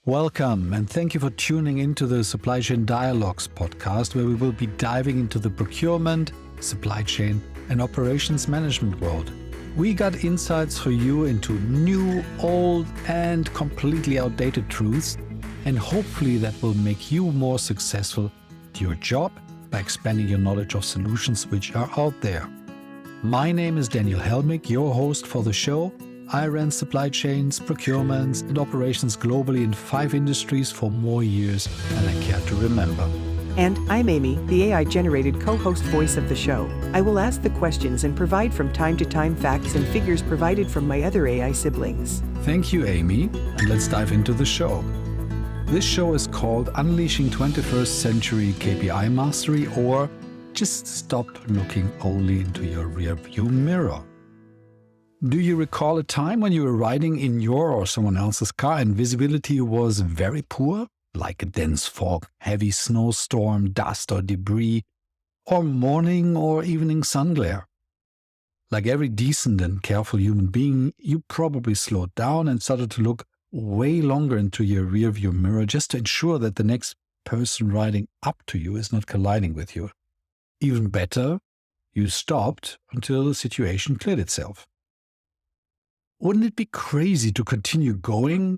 Welcome, and thank you for tuning into the Supply Chain Dialogues podcast, where we will be diving into the procurement, supply chain, and operations management world. We got insights for you into new, old, and completely outdated truths, and hopefully that will make you more successful at your job by expanding your knowledge of solutions which are out there. My name is Daniel Helmig, your host for the show. I ran supply chains, procurements, and operations globally in 5 industries for more years than I care to remember. And I'm Amy, the AI-generated co-host voice of the show. I will ask the questions and provide from time to time facts and figures provided from my other AI siblings. Thank you, Amy, and let's dive into the show. This show is called Unleashing 21st Century KPI Mastery, or just stop looking only into your rearview mirror. Do you recall a time when you were riding in your or someone else's car and visibility was very poor, like a dense fog, heavy snowstorm, dust or debris, or morning or evening sun glare? Like every decent and careful human being, you probably slowed down and started to look way longer into your rearview mirror just to ensure that the next person riding up to you is not colliding with you. Even better, you stopped until the situation cleared itself. Wouldn't it be crazy to continue going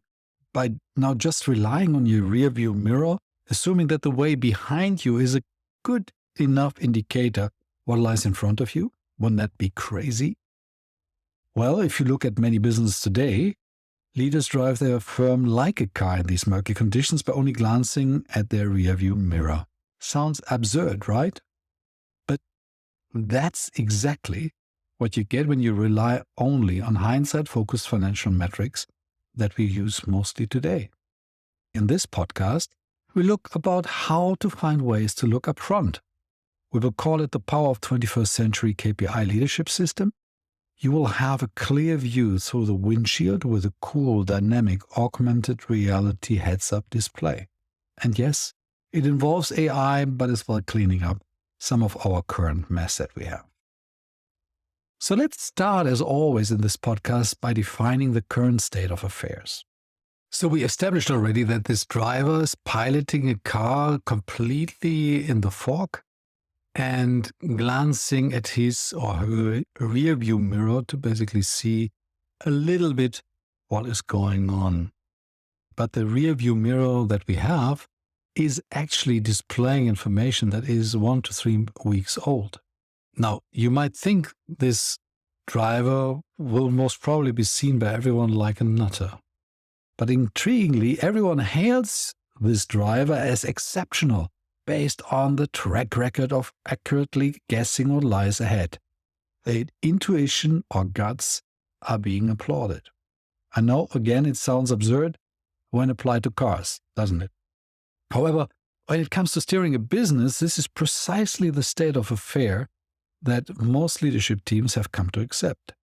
by now just relying on your rearview mirror, assuming that the way behind you is a good enough indicator what lies in front of you? Wouldn't that be crazy? Well, if you look at many businesses today, leaders drive their firm like a car in these murky conditions by only glancing at their rearview mirror. Sounds absurd, right? But that's exactly what you get when you rely only on hindsight-focused financial metrics that we use mostly today. In this podcast, we look about how to find ways to look up front. We will call it the power of 21st century KPI Leadership System. You will have a clear view through the windshield with a cool, dynamic, augmented reality heads-up display. And yes, it involves AI, but as well cleaning up some of our current mess that we have. So let's start, as always in this podcast, by defining the current state of affairs. So we established already that this driver is piloting a car completely in the fog and glancing at his or her rearview mirror to basically see a little bit what is going on. But the rearview mirror that we have is actually displaying information that is 1 to 3 weeks old. Now, you might think this driver will most probably be seen by everyone like a nutter. But intriguingly, everyone hails this driver as exceptional based on the track record of accurately guessing what lies ahead. Their intuition or guts are being applauded. I know, again, it sounds absurd when applied to cars, doesn't it? However, when it comes to steering a business, this is precisely the state of affair that most leadership teams have come to accept.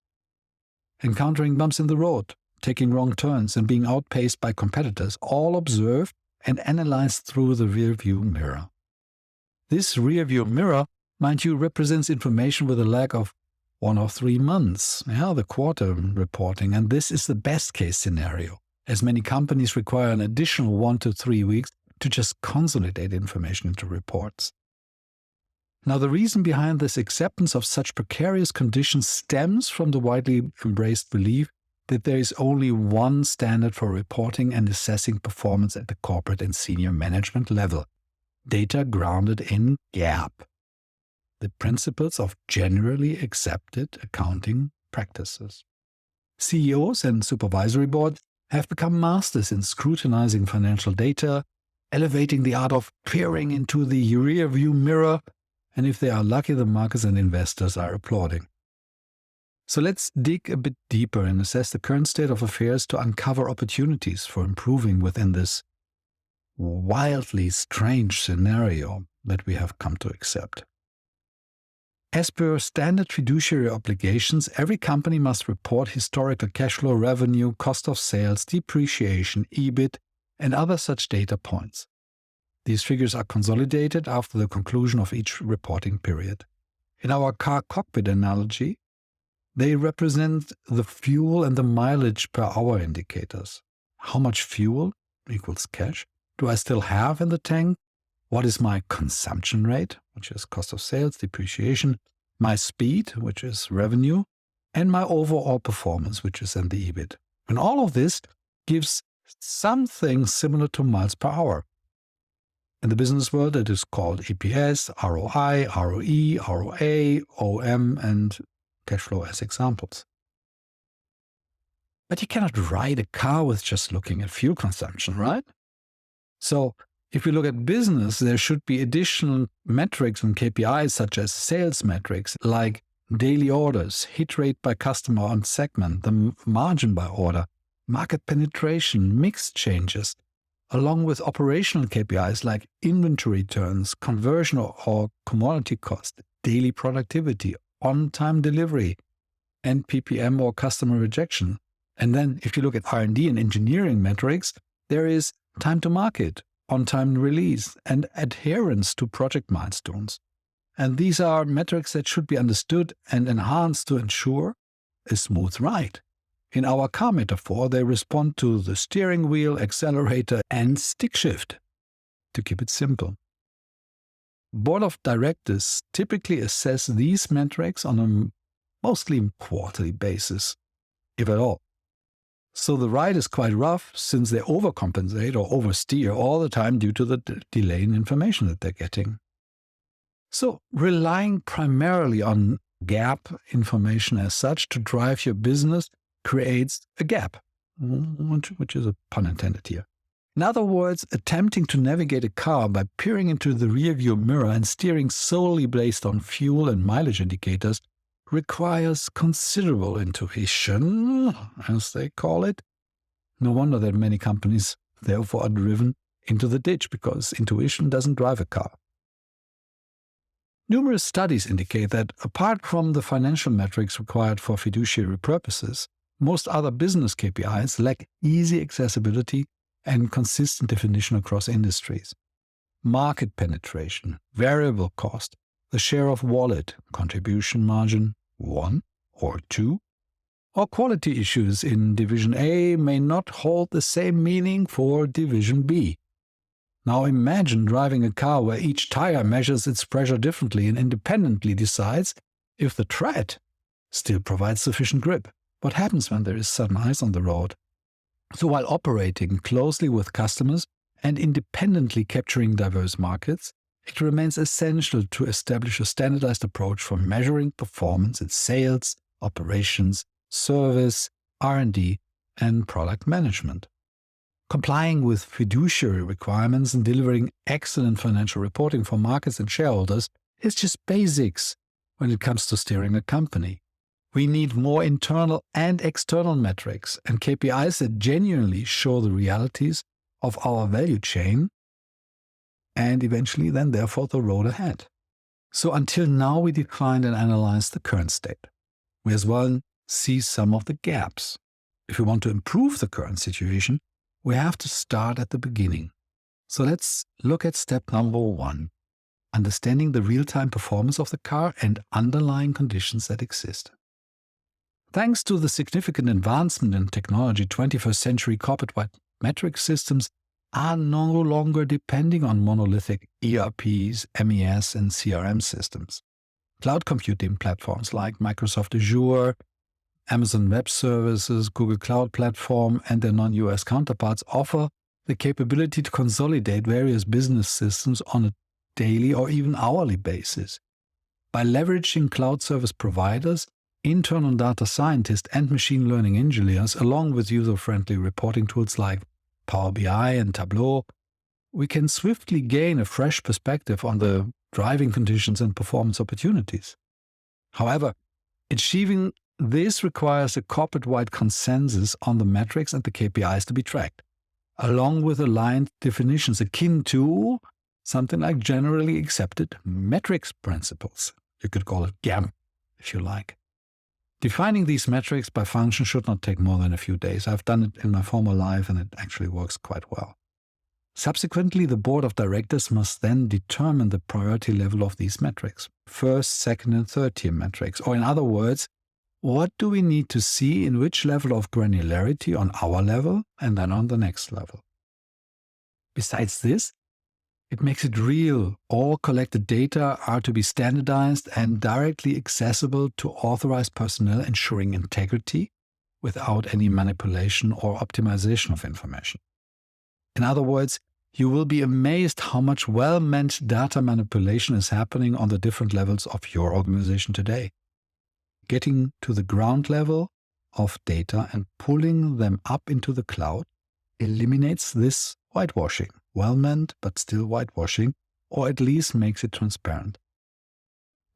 Encountering bumps in the road, taking wrong turns, and being outpaced by competitors, all observed and analyzed through the rearview mirror. This rearview mirror, mind you, represents information with a lag of 1 or 3 months, the quarter reporting, and this is the best case scenario, as many companies require an additional 1 to 3 weeks to just consolidate information into reports. Now, the reason behind this acceptance of such precarious conditions stems from the widely embraced belief that there is only one standard for reporting and assessing performance at the corporate and senior management level: data grounded in GAAP, the principles of generally accepted accounting practices. CEOs and supervisory boards have become masters in scrutinizing financial data, elevating the art of peering into the rearview mirror, and if they are lucky, the markets and investors are applauding. So let's dig a bit deeper and assess the current state of affairs to uncover opportunities for improving within this wildly strange scenario that we have come to accept. As per standard fiduciary obligations, every company must report historical cash flow, revenue, cost of sales, depreciation, EBIT, and other such data points. These figures are consolidated after the conclusion of each reporting period. In our car cockpit analogy, they represent the fuel and the mileage per hour indicators. How much fuel equals cash, do I still have in the tank? What is my consumption rate, which is cost of sales, depreciation, my speed, which is revenue, and my overall performance, which is then the EBIT. And all of this gives something similar to miles per hour. In the business world, it is called EPS, ROI, ROE, ROA, OM, and cash flow as examples. But you cannot ride a car with just looking at fuel consumption, right? So if we look at business, there should be additional metrics and KPIs such as sales metrics like daily orders, hit rate by customer on segment, the margin by order, market penetration, mix changes, along with operational KPIs like inventory turns, conversion or commodity cost, daily productivity, on-time delivery, and PPM or customer rejection. And then if you look at R&D and engineering metrics, there is time to market, on-time release, and adherence to project milestones. And these are metrics that should be understood and enhanced to ensure a smooth ride. In our car metaphor, they respond to the steering wheel, accelerator, and stick shift, to keep it simple. Board of directors typically assess these metrics on a mostly quarterly basis, if at all. So the ride is quite rough since they overcompensate or oversteer all the time due to the delay in information that they're getting. So relying primarily on gap information as such to drive your business creates a gap, which is a pun intended here. In other words, attempting to navigate a car by peering into the rearview mirror and steering solely based on fuel and mileage indicators requires considerable intuition, as they call it. No wonder that many companies therefore are driven into the ditch, because intuition doesn't drive a car. Numerous studies indicate that apart from the financial metrics required for fiduciary purposes, most other business KPIs lack easy accessibility and consistent definition across industries. Market penetration, variable cost, the share of wallet, contribution margin, 1 or 2, or quality issues in Division A may not hold the same meaning for Division B. Now imagine driving a car where each tire measures its pressure differently and independently decides if the tread still provides sufficient grip. What happens when there is sudden ice on the road? So while operating closely with customers and independently capturing diverse markets, it remains essential to establish a standardized approach for measuring performance in sales, operations, service, R&D, and product management. Complying with fiduciary requirements and delivering excellent financial reporting for markets and shareholders is just basics when it comes to steering a company. We need more internal and external metrics and KPIs that genuinely show the realities of our value chain and eventually then therefore the road ahead. So until now we defined and analyzed the current state. We as well see some of the gaps. If we want to improve the current situation, we have to start at the beginning. So let's look at step number 1, understanding the real-time performance of the car and underlying conditions that exist. Thanks to the significant advancement in technology, 21st century corporate-wide metric systems are no longer depending on monolithic ERPs, MES, and CRM systems. Cloud computing platforms like Microsoft Azure, Amazon Web Services, Google Cloud Platform, and their non-US counterparts offer the capability to consolidate various business systems on a daily or even hourly basis. By leveraging cloud service providers, internal data scientists, and machine learning engineers, along with user-friendly reporting tools like Power BI and Tableau, we can swiftly gain a fresh perspective on the driving conditions and performance opportunities. However, achieving this requires a corporate-wide consensus on the metrics and the KPIs to be tracked, along with aligned definitions akin to something like generally accepted metrics principles. You could call it GAM, if you like. Defining these metrics by function should not take more than a few days. I've done it in my former life and it actually works quite well. Subsequently, the board of directors must then determine the priority level of these metrics, first, second, and third tier metrics. Or in other words, what do we need to see in which level of granularity on our level and then on the next level? Besides this, it makes it real. All collected data are to be standardized and directly accessible to authorized personnel, ensuring integrity without any manipulation or optimization of information. In other words, you will be amazed how much well-meant data manipulation is happening on the different levels of your organization today. Getting to the ground level of data and pulling them up into the cloud eliminates this whitewashing, well-meant but still whitewashing, or at least makes it transparent.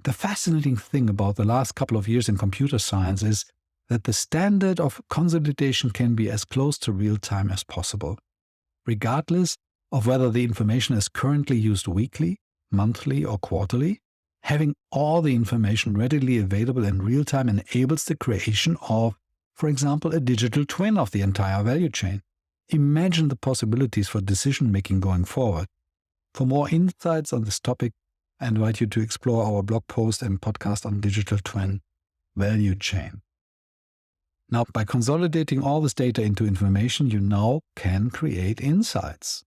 The fascinating thing about the last couple of years in computer science is that the standard of consolidation can be as close to real time as possible, regardless of whether the information is currently used weekly, monthly, or quarterly. Having all the information readily available in real time enables the creation of, for example, a digital twin of the entire value chain. Imagine the possibilities for decision-making going forward. For more insights on this topic, I invite you to explore our blog post and podcast on digital twin value chain. Now, by consolidating all this data into information, you now can create insights.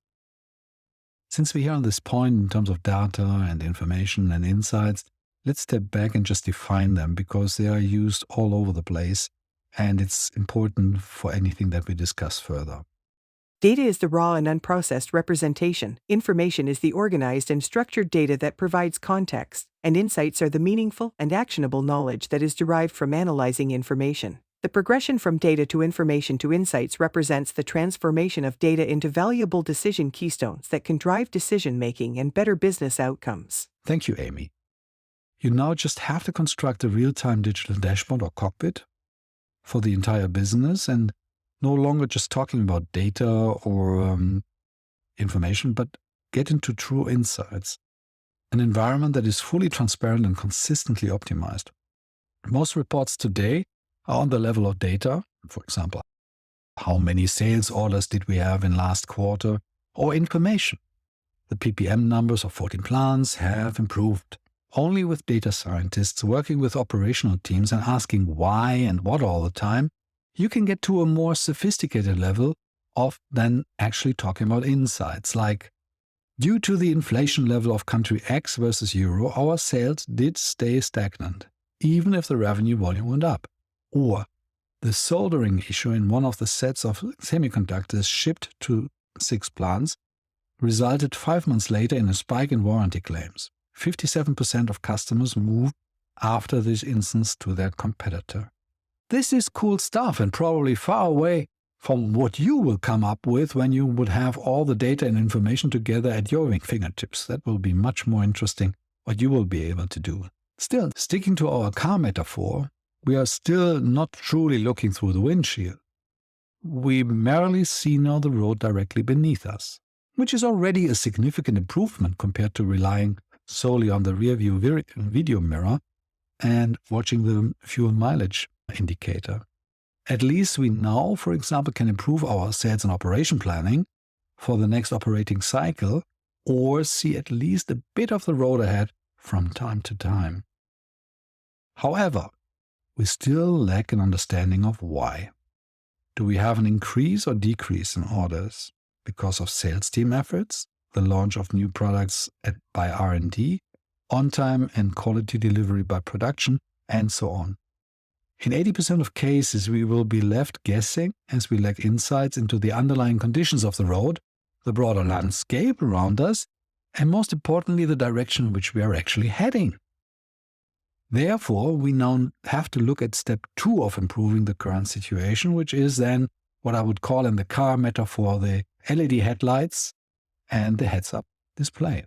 Since we're here on this point in terms of data and information and insights, let's step back and just define them, because they are used all over the place and it's important for anything that we discuss further. Data is the raw and unprocessed representation. Information is the organized and structured data that provides context, and insights are the meaningful and actionable knowledge that is derived from analyzing information. The progression from data to information to insights represents the transformation of data into valuable decision keystones that can drive decision-making and better business outcomes. Thank you, Amy. You now just have to construct a real-time digital dashboard or cockpit for the entire business, and no longer just talking about data or information, but get into true insights. An environment that is fully transparent and consistently optimized. Most reports today are on the level of data. For example, how many sales orders did we have in last quarter, or information. The PPM numbers of 14 plants have improved. Only with data scientists working with operational teams and asking why and what all the time, you can get to a more sophisticated level of then actually talking about insights, like, due to the inflation level of country X versus Euro, our sales did stay stagnant, even if the revenue volume went up. Or the soldering issue in one of the sets of semiconductors shipped to 6 plants resulted 5 months later in a spike in warranty claims. 57% of customers moved after this instance to their competitor. This is cool stuff and probably far away from what you will come up with when you would have all the data and information together at your fingertips. That will be much more interesting what you will be able to do. Still, sticking to our car metaphor, we are still not truly looking through the windshield. We merely see now the road directly beneath us, which is already a significant improvement compared to relying solely on the rearview video mirror and watching the fuel mileage indicator. At least we now, for example, can improve our sales and operation planning for the next operating cycle, or see at least a bit of the road ahead from time to time. However, we still lack an understanding of why. Do we have an increase or decrease in orders because of sales team efforts, the launch of new products by R&D, on-time and quality delivery by production, and so on? In 80% of cases, we will be left guessing as we lack insights into the underlying conditions of the road, the broader landscape around us, and most importantly, the direction in which we are actually heading. Therefore, we now have to look at step 2 of improving the current situation, which is then what I would call in the car metaphor the LED headlights and the heads-up display.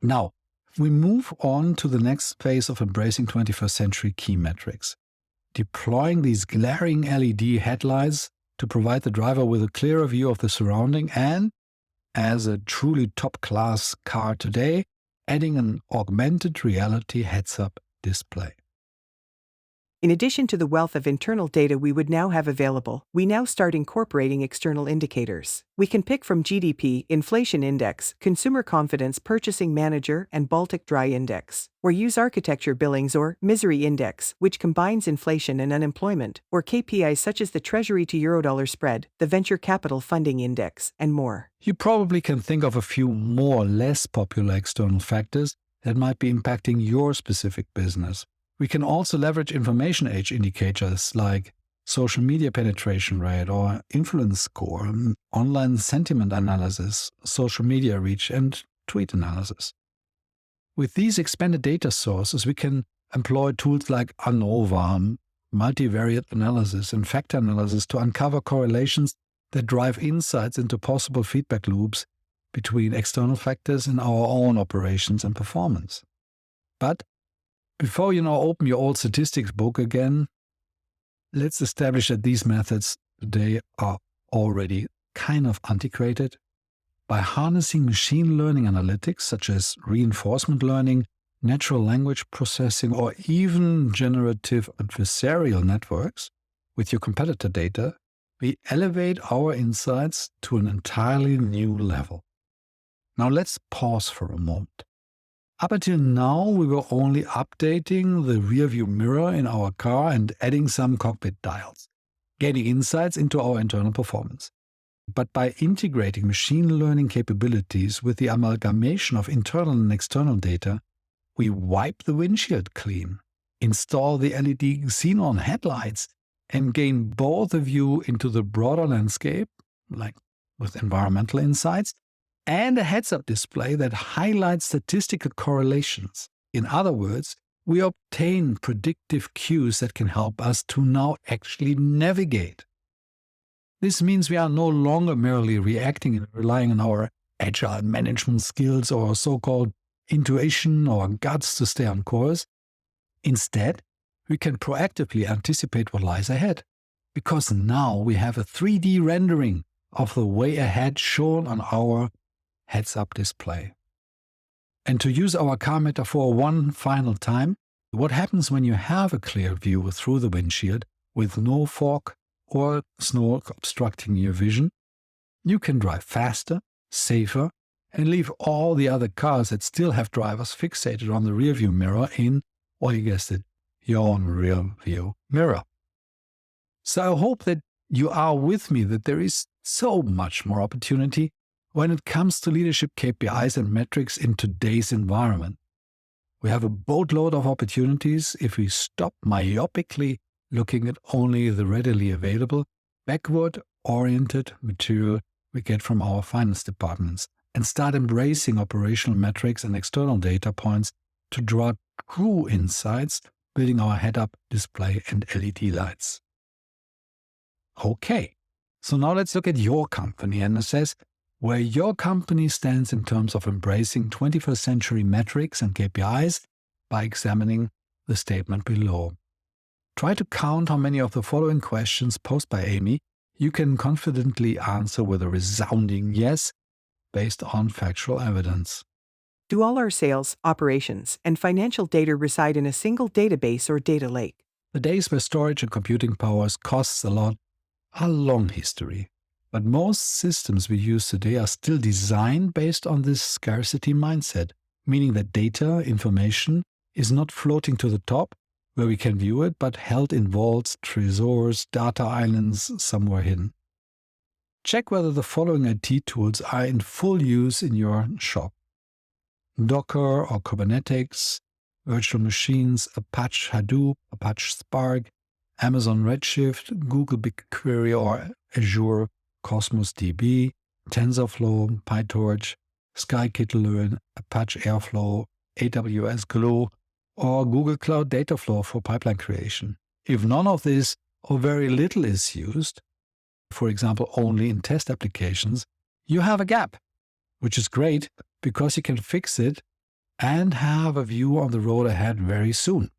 Now, we move on to the next phase of embracing 21st century key metrics, deploying these glaring LED headlights to provide the driver with a clearer view of the surrounding, and, as a truly top-class car today, adding an augmented reality heads-up display. In addition to the wealth of internal data we would now have available, we now start incorporating external indicators. We can pick from GDP, Inflation Index, Consumer Confidence Purchasing Manager, and Baltic Dry Index, or use Architecture Billings or Misery Index, which combines inflation and unemployment, or KPIs such as the Treasury to Eurodollar spread, the Venture Capital Funding Index, and more. You probably can think of a few more less popular external factors that might be impacting your specific business. We can also leverage information age indicators like social media penetration rate or influence score, online sentiment analysis, social media reach, and tweet analysis. With these expanded data sources, we can employ tools like ANOVA, multivariate analysis, and factor analysis to uncover correlations that drive insights into possible feedback loops between external factors in our own operations and performance. But before you now open your old statistics book again, let's establish that these methods today are already kind of antiquated. By harnessing machine learning analytics such as reinforcement learning, natural language processing, or even generative adversarial networks with your competitor data, we elevate our insights to an entirely new level. Now let's pause for a moment. Up until now, we were only updating the rearview mirror in our car and adding some cockpit dials, gaining insights into our internal performance. But by integrating machine learning capabilities with the amalgamation of internal and external data, we wipe the windshield clean, install the LED xenon headlights, and gain both a view into the broader landscape, like with environmental insights, and a heads-up display that highlights statistical correlations. In other words, we obtain predictive cues that can help us to now actually navigate. This means we are no longer merely reacting and relying on our agile management skills or so-called intuition or guts to stay on course. Instead, we can proactively anticipate what lies ahead, because now we have a 3D rendering of the way ahead shown on our heads-up display. And to use our car metaphor one final time, what happens when you have a clear view through the windshield with no fog or snow obstructing your vision? You can drive faster, safer, and leave all the other cars that still have drivers fixated on the rearview mirror in, well, you guessed it, your own rearview mirror. So I hope that you are with me that there is so much more opportunity when it comes to leadership KPIs and metrics in today's environment. We have a boatload of opportunities if we stop myopically looking at only the readily available, backward-oriented material we get from our finance departments and start embracing operational metrics and external data points to draw true insights, building our head-up display and LED lights. Okay, so now let's look at your company and assess where your company stands in terms of embracing 21st century metrics and KPIs by examining the statement below. Try to count how many of the following questions posed by Amy you can confidently answer with a resounding yes based on factual evidence. Do all our sales, operations, and financial data reside in a single database or data lake? The days where storage and computing powers costs a lot are long history. But most systems we use today are still designed based on this scarcity mindset, meaning that data, information, is not floating to the top where we can view it, but held in vaults, trezors, data islands somewhere hidden. Check whether the following IT tools are in full use in your shop: Docker or Kubernetes, virtual machines, Apache Hadoop, Apache Spark, Amazon Redshift, Google BigQuery or Azure Cosmos DB, TensorFlow, PyTorch, Scikit-learn, Apache Airflow, AWS Glue, or Google Cloud Dataflow for pipeline creation. If none of this or very little is used, for example only in test applications, you have a gap, which is great because you can fix it and have a view on the road ahead very soon.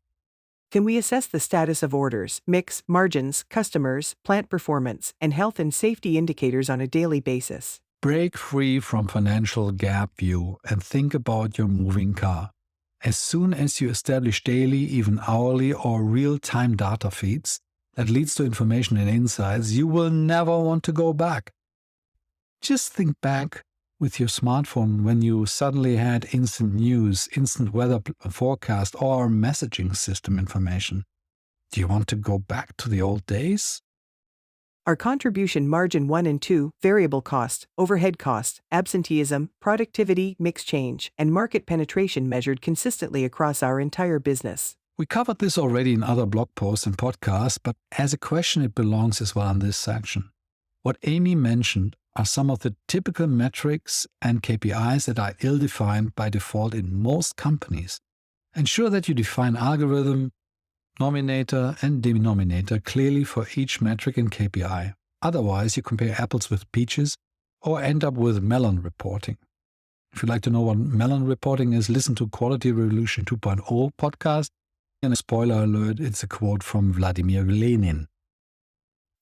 Can we assess the status of orders, mix, margins, customers, plant performance, and health and safety indicators on a daily basis? Break free from financial gap view and think about your moving car. As soon as you establish daily, even hourly or real-time data feeds that leads to information and insights, you will never want to go back. Just think back with your smartphone when you suddenly had instant news, instant weather forecast, or messaging system information. Do you want to go back to the old days? Our contribution margin 1 and 2, variable cost, overhead cost, absenteeism, productivity, mix change, and market penetration measured consistently across our entire business. We covered this already in other blog posts and podcasts, but as a question it belongs as well in this section. What Amy mentioned are some of the typical metrics and KPIs that are ill-defined by default in most companies. Ensure that you define algorithm, nominator and denominator clearly for each metric and KPI. Otherwise, you compare apples with peaches or end up with melon reporting. If you'd like to know what melon reporting is, listen to Quality Revolution 2.0 podcast. And a spoiler alert, it's a quote from Vladimir Lenin.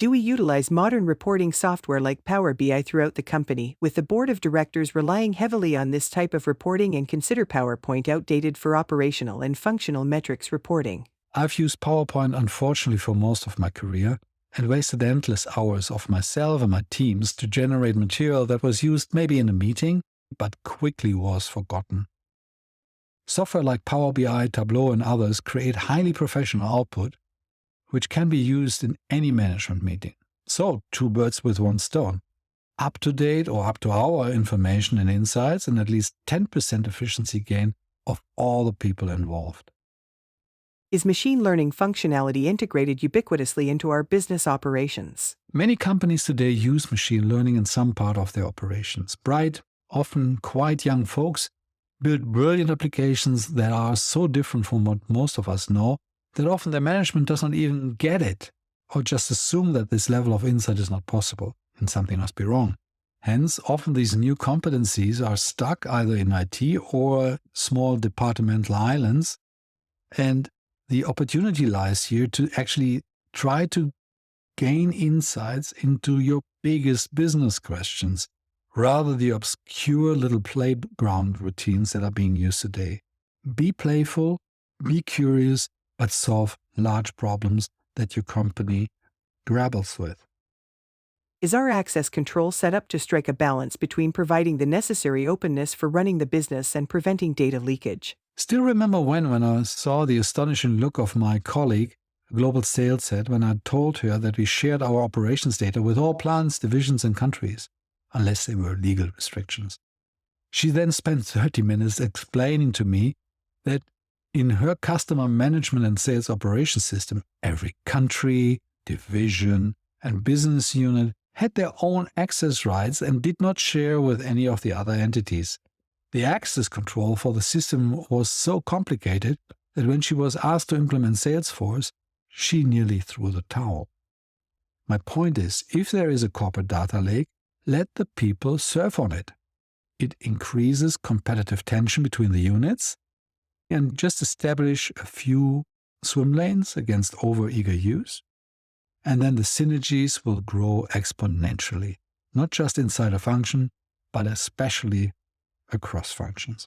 Do we utilize modern reporting software like Power BI throughout the company, with the board of directors relying heavily on this type of reporting and consider PowerPoint outdated for operational and functional metrics reporting? I've used PowerPoint unfortunately for most of my career and wasted endless hours of myself and my teams to generate material that was used maybe in a meeting, but quickly was forgotten. Software like Power BI, Tableau, and others create highly professional output, which can be used in any management meeting. So, 2 birds with 1 stone. Up-to-date or up-to-hour information and insights, and at least 10% efficiency gain of all the people involved. Is machine learning functionality integrated ubiquitously into our business operations? Many companies today use machine learning in some part of their operations. Bright, often quite young folks build brilliant applications that are so different from what most of us know that often the management does not even get it, or just assume that this level of insight is not possible and something must be wrong. Hence, often these new competencies are stuck either in IT or small departmental islands, and the opportunity lies here to actually try to gain insights into your biggest business questions, rather the obscure little playground routines that are being used today. Be playful, be curious, but solve large problems that your company grapples with. Is our access control set up to strike a balance between providing the necessary openness for running the business and preventing data leakage? Still remember when I saw the astonishing look of my colleague, a global sales head, when I told her that we shared our operations data with all plants, divisions, and countries, unless there were legal restrictions. She then spent 30 minutes explaining to me that in her customer management and sales operations system, every country, division, and business unit had their own access rights and did not share with any of the other entities. The access control for the system was so complicated that when she was asked to implement Salesforce, she nearly threw the towel. My point is, if there is a corporate data lake, let the people surf on it. It increases competitive tension between the units, and just establish a few swim lanes against overeager use, and then the synergies will grow exponentially, not just inside a function, but especially across functions.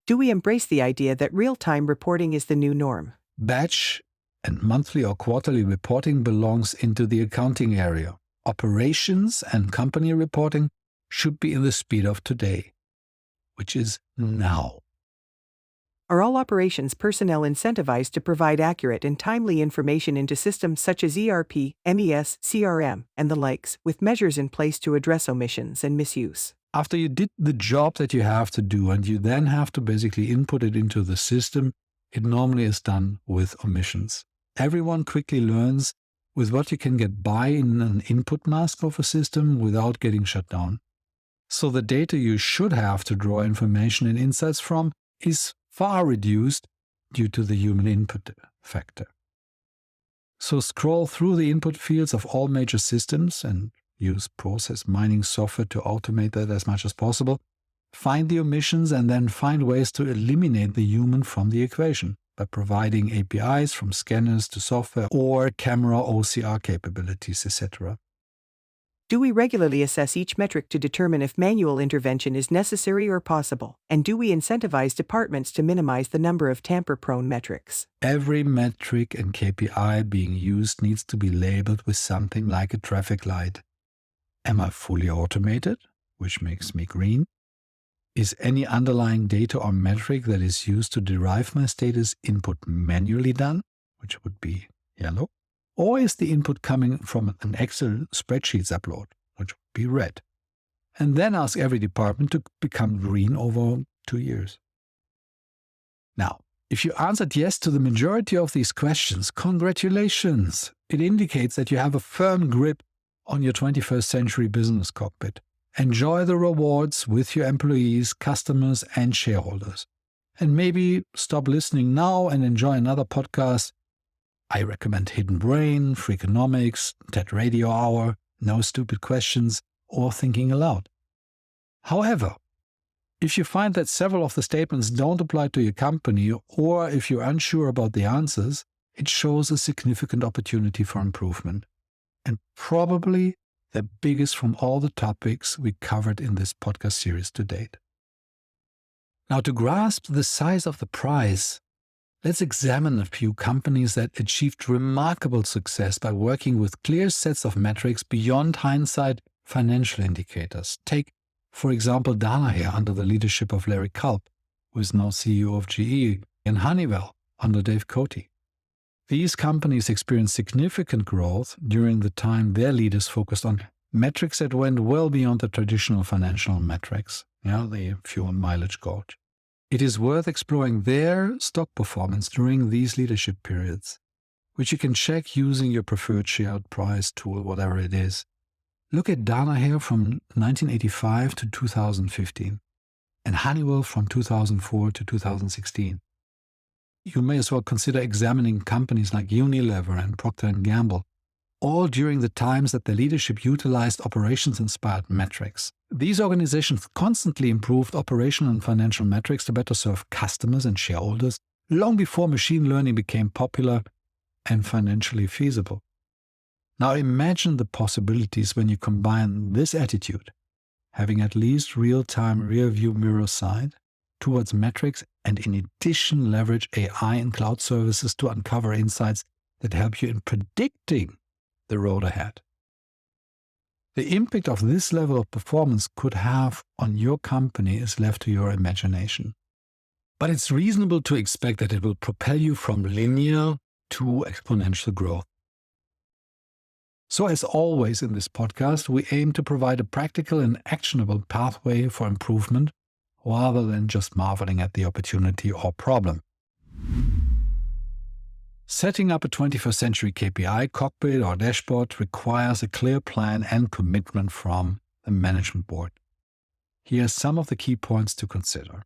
Do we embrace the idea that real-time reporting is the new norm? Batch and monthly or quarterly reporting belongs into the accounting area. Operations and company reporting should be in the speed of today, which is now. Are all operations personnel incentivized to provide accurate and timely information into systems such as ERP, MES, CRM, and the likes, with measures in place to address omissions and misuse? After you did the job that you have to do and you then have to basically input it into the system, it normally is done with omissions. Everyone quickly learns with what you can get by in an input mask of a system without getting shut down. So the data you should have to draw information and insights from is far reduced due to the human input factor. So scroll through the input fields of all major systems and use process mining software to automate that as much as possible. Find the omissions and then find ways to eliminate the human from the equation by providing APIs from scanners to software or camera OCR capabilities, etc. Do we regularly assess each metric to determine if manual intervention is necessary or possible? And do we incentivize departments to minimize the number of tamper-prone metrics? Every metric and KPI being used needs to be labeled with something like a traffic light. Am I fully automated, which makes me green? Is any underlying data or metric that is used to derive my status input manually done, which would be yellow? Or is the input coming from an Excel spreadsheets upload, which would be red? And then ask every department to become green over 2 years. Now, if you answered yes to the majority of these questions, congratulations! It indicates that you have a firm grip on your 21st century business cockpit. Enjoy the rewards with your employees, customers, and shareholders. And maybe stop listening now and enjoy another podcast. I recommend Hidden Brain, Freakonomics, TED Radio Hour, No Stupid Questions, or Thinking Aloud. However, if you find that several of the statements don't apply to your company, or if you're unsure about the answers, it shows a significant opportunity for improvement. And probably the biggest from all the topics we covered in this podcast series to date. Now, to grasp the size of the prize, let's examine a few companies that achieved remarkable success by working with clear sets of metrics beyond hindsight financial indicators. Take, for example, Danaher under the leadership of Larry Culp, who is now CEO of GE, and Honeywell under Dave Cote. These companies experienced significant growth during the time their leaders focused on metrics that went well beyond the traditional financial metrics, the fuel mileage gauge. It is worth exploring their stock performance during these leadership periods, which you can check using your preferred share price tool, whatever it is. Look at Danaher from 1985 to 2015 and Honeywell from 2004 to 2016. You may as well consider examining companies like Unilever and Procter & Gamble, all during the times that their leadership utilized operations-inspired metrics. These organizations constantly improved operational and financial metrics to better serve customers and shareholders long before machine learning became popular and financially feasible. Now imagine the possibilities when you combine this attitude, having at least real-time rear-view mirror sight towards metrics, and in addition leverage AI and cloud services to uncover insights that help you in predicting the road ahead. The impact of this level of performance could have on your company is left to your imagination. But it's reasonable to expect that it will propel you from linear to exponential growth. So as always in this podcast, we aim to provide a practical and actionable pathway for improvement rather than just marveling at the opportunity or problem. Setting up a 21st century KPI cockpit or dashboard requires a clear plan and commitment from the management board. Here are some of the key points to consider.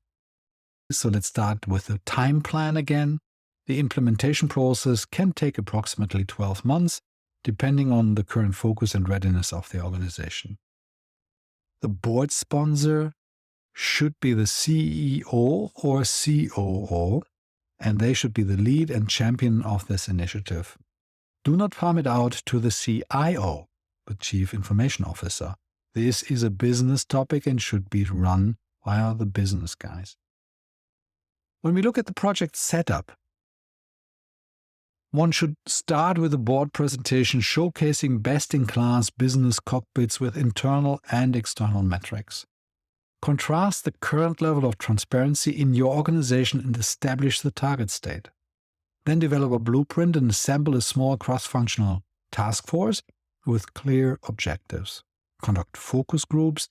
So let's start with the time plan again. The implementation process can take approximately 12 months, depending on the current focus and readiness of the organization. The board sponsor should be the CEO or COO, and they should be the lead and champion of this initiative. Do not farm it out to the CIO, the Chief Information Officer. This is a business topic and should be run via the business guys. When we look at the project setup, one should start with a board presentation showcasing best-in-class business cockpits with internal and external metrics. Contrast the current level of transparency in your organization and establish the target state. Then develop a blueprint and assemble a small cross-functional task force with clear objectives. Conduct focus groups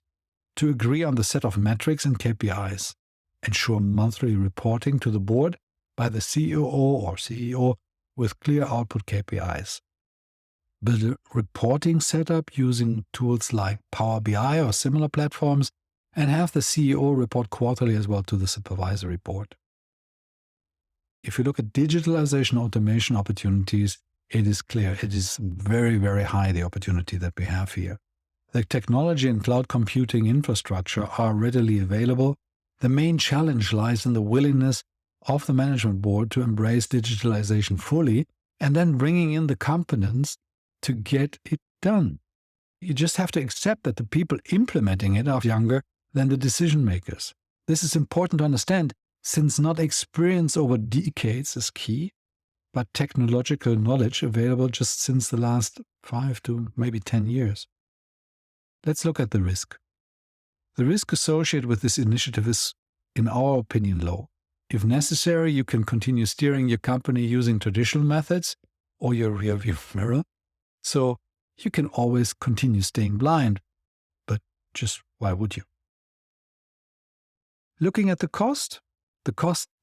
to agree on the set of metrics and KPIs. Ensure monthly reporting to the board by the COO or CEO with clear output KPIs. Build a reporting setup using tools like Power BI or similar platforms, and have the CEO report quarterly as well to the supervisory board. If you look at digitalization automation opportunities, it is clear it is very, very high, the opportunity that we have here. The technology and cloud computing infrastructure are readily available. The main challenge lies in the willingness of the management board to embrace digitalization fully and then bringing in the competence to get it done. You just have to accept that the people implementing it are younger than the decision makers. This is important to understand, since not experience over decades is key, but technological knowledge available just since the last 5 to maybe 10 years. Let's look at the risk. The risk associated with this initiative is, in our opinion, low. If necessary, you can continue steering your company using traditional methods or your rearview mirror. So you can always continue staying blind, but just why would you? Looking at the cost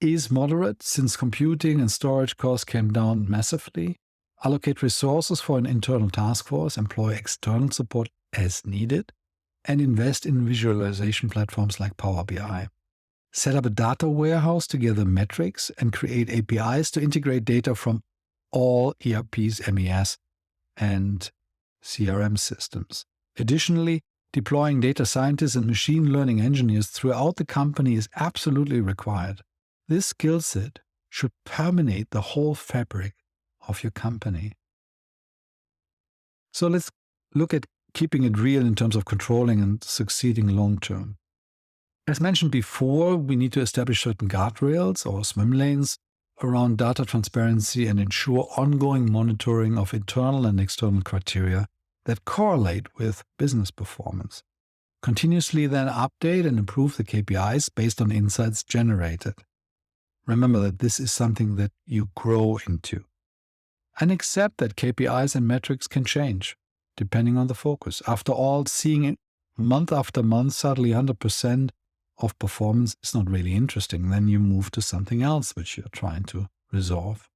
is moderate since computing and storage costs came down massively. Allocate resources for an internal task force, employ external support as needed, and invest in visualization platforms like Power BI. Set up a data warehouse to gather metrics and create APIs to integrate data from all ERPs, MES, and CRM systems. Additionally, deploying data scientists and machine learning engineers throughout the company is absolutely required. This skill set should permeate the whole fabric of your company. So let's look at keeping it real in terms of controlling and succeeding long term. As mentioned before, we need to establish certain guardrails or swim lanes around data transparency and ensure ongoing monitoring of internal and external criteria that correlate with business performance. Continuously then update and improve the KPIs based on insights generated. Remember that this is something that you grow into. And accept that KPIs and metrics can change, depending on the focus. After all, seeing it month after month, suddenly 100% of performance is not really interesting. Then you move to something else which you're trying to resolve.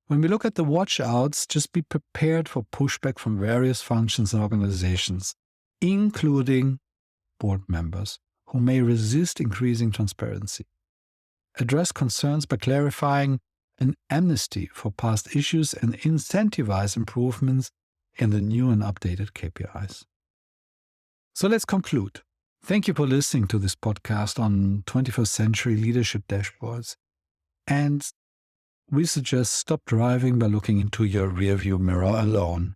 When we look at the watch outs, just be prepared for pushback from various functions and organizations, including board members who may resist increasing transparency. Address concerns by clarifying an amnesty for past issues and incentivize improvements in the new and updated KPIs. So let's conclude. Thank you for listening to this podcast on 21st century leadership dashboards. And we suggest stop driving by looking into your rearview mirror alone.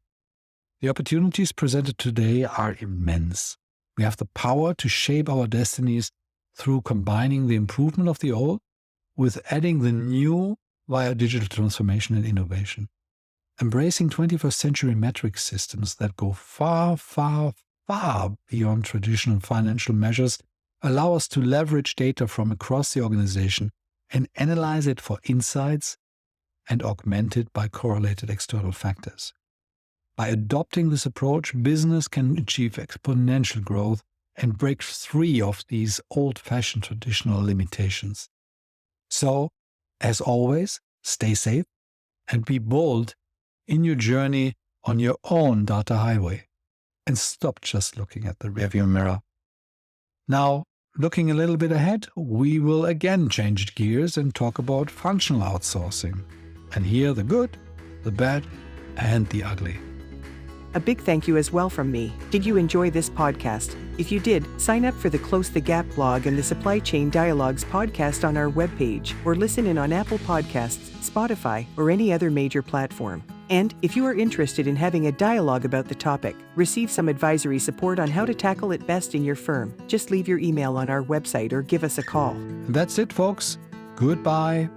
The opportunities presented today are immense. We have the power to shape our destinies through combining the improvement of the old with adding the new via digital transformation and innovation. Embracing 21st century metric systems that go far, far, far beyond traditional financial measures allow us to leverage data from across the organization and analyze it for insights and augment it by correlated external factors. By adopting this approach, business can achieve exponential growth and break free of these old-fashioned traditional limitations. So, as always, stay safe and be bold in your journey on your own data highway. And stop just looking at the rearview mirror. Now, looking a little bit ahead, we will again change gears and talk about functional outsourcing. And hear the good, the bad, and the ugly. A big thank you as well from me. Did you enjoy this podcast? If you did, sign up for the Close the Gap blog and the Supply Chain Dialogues podcast on our webpage, or listen in on Apple Podcasts, Spotify, or any other major platform. And if you are interested in having a dialogue about the topic, receive some advisory support on how to tackle it best in your firm, just leave your email on our website or give us a call. That's it, folks. Goodbye.